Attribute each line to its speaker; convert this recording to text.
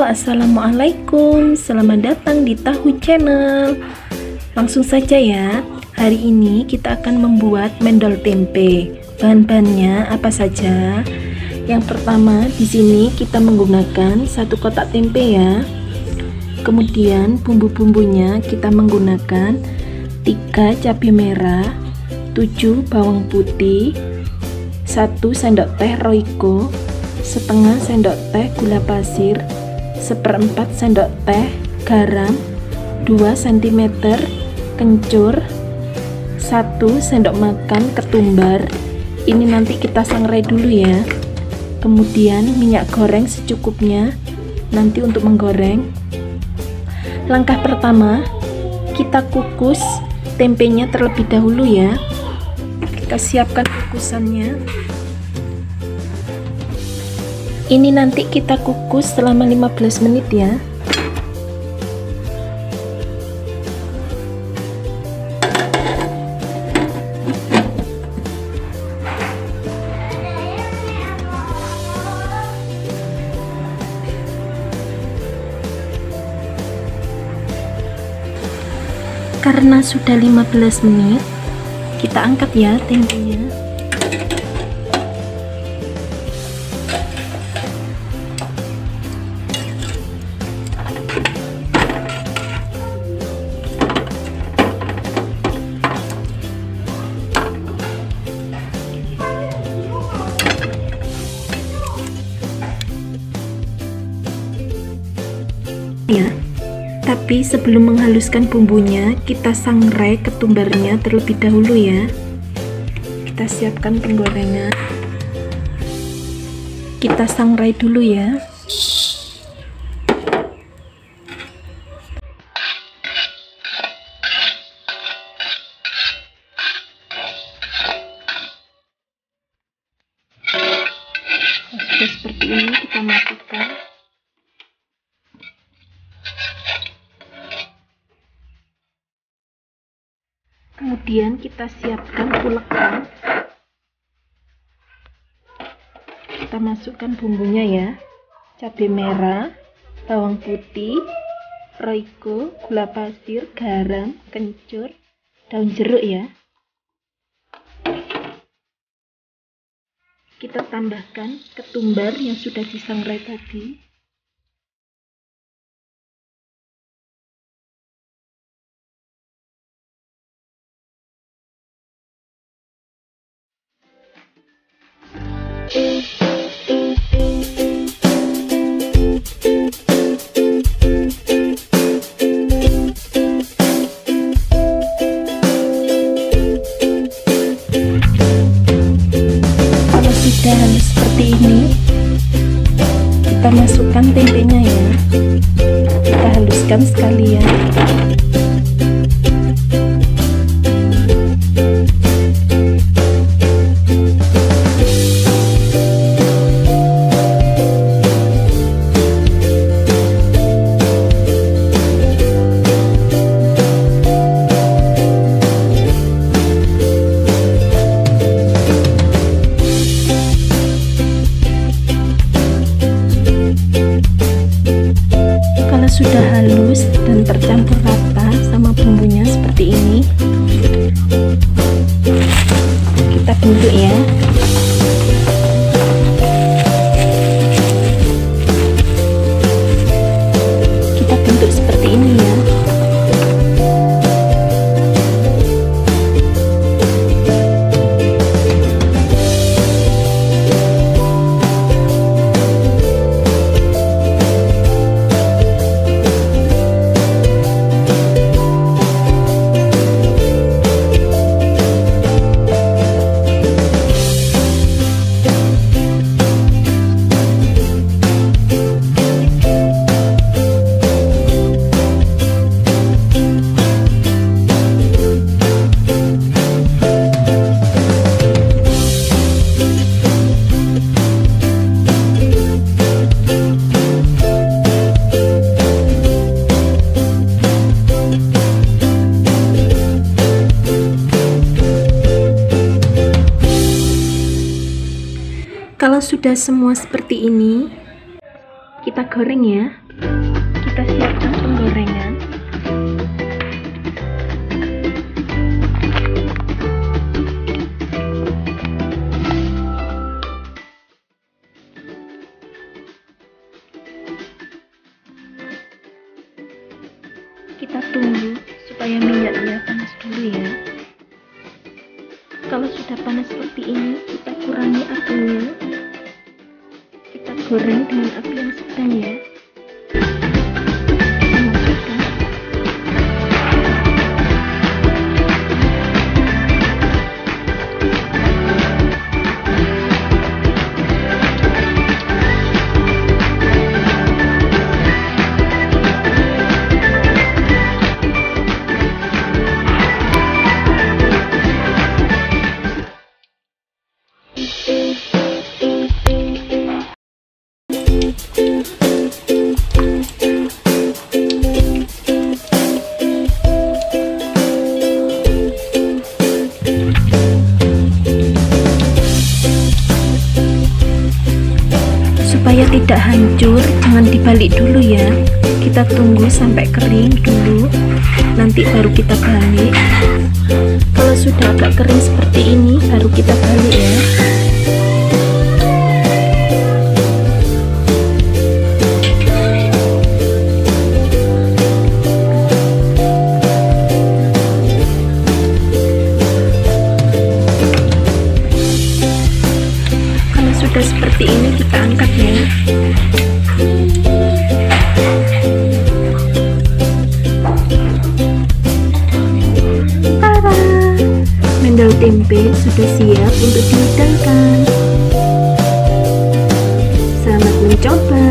Speaker 1: Assalamualaikum. Selamat datang di Tahu Channel. Langsung saja ya. Hari ini kita akan membuat mendol tempe. Bahan-bahannya apa saja? Yang pertama, di sini kita menggunakan 1 kotak tempe ya. Kemudian bumbu-bumbunya kita menggunakan 3 cabai merah, 7 bawang putih, 1 sendok teh Royco, setengah sendok teh gula pasir, 1/4 sendok teh garam, 2 cm kencur, 1 sendok makan ketumbar. Ini nanti kita sangrai dulu ya. Kemudian minyak goreng secukupnya nanti untuk menggoreng. Langkah pertama, kita kukus tempenya terlebih dahulu ya. Kita siapkan kukusannya. Ini nanti kita kukus selama 15 menit ya. Karena sudah 15 menit, kita angkat ya tempenya. Ya, tapi sebelum menghaluskan bumbunya, kita sangrai ketumbarnya terlebih dahulu ya. Kita siapkan penggorengan. Kita sangrai dulu ya. Sudah seperti ini, kita matikan. Kemudian kita siapkan ulekan. Kita masukkan bumbunya ya. Cabai merah, bawang putih, Royco, gula pasir, garam, kencur, daun jeruk ya. Kita tambahkan ketumbar yang sudah disangrai tadi. Kalau sudah halus seperti ini, kita masukkan tempenya ya. Kita haluskan sekalian. Sudah halus dan tercampur rata sama bumbunya seperti ini, kita bentuk ya. Kita bentuk seperti ini ya. Kalau sudah semua seperti ini, kita goreng ya. Kalau sudah panas seperti ini, kita kurangi apinya. Kita goreng dengan api yang sedang ya. Supaya tidak hancur, jangan dibalik dulu ya. Kita tunggu sampai kering dulu, nanti baru kita balik. Kalau sudah agak kering seperti ini, baru kita balik ya. Sudah seperti ini, kita angkat ya. Tada! Mendol tempe sudah siap untuk dihidangkan. Selamat mencoba.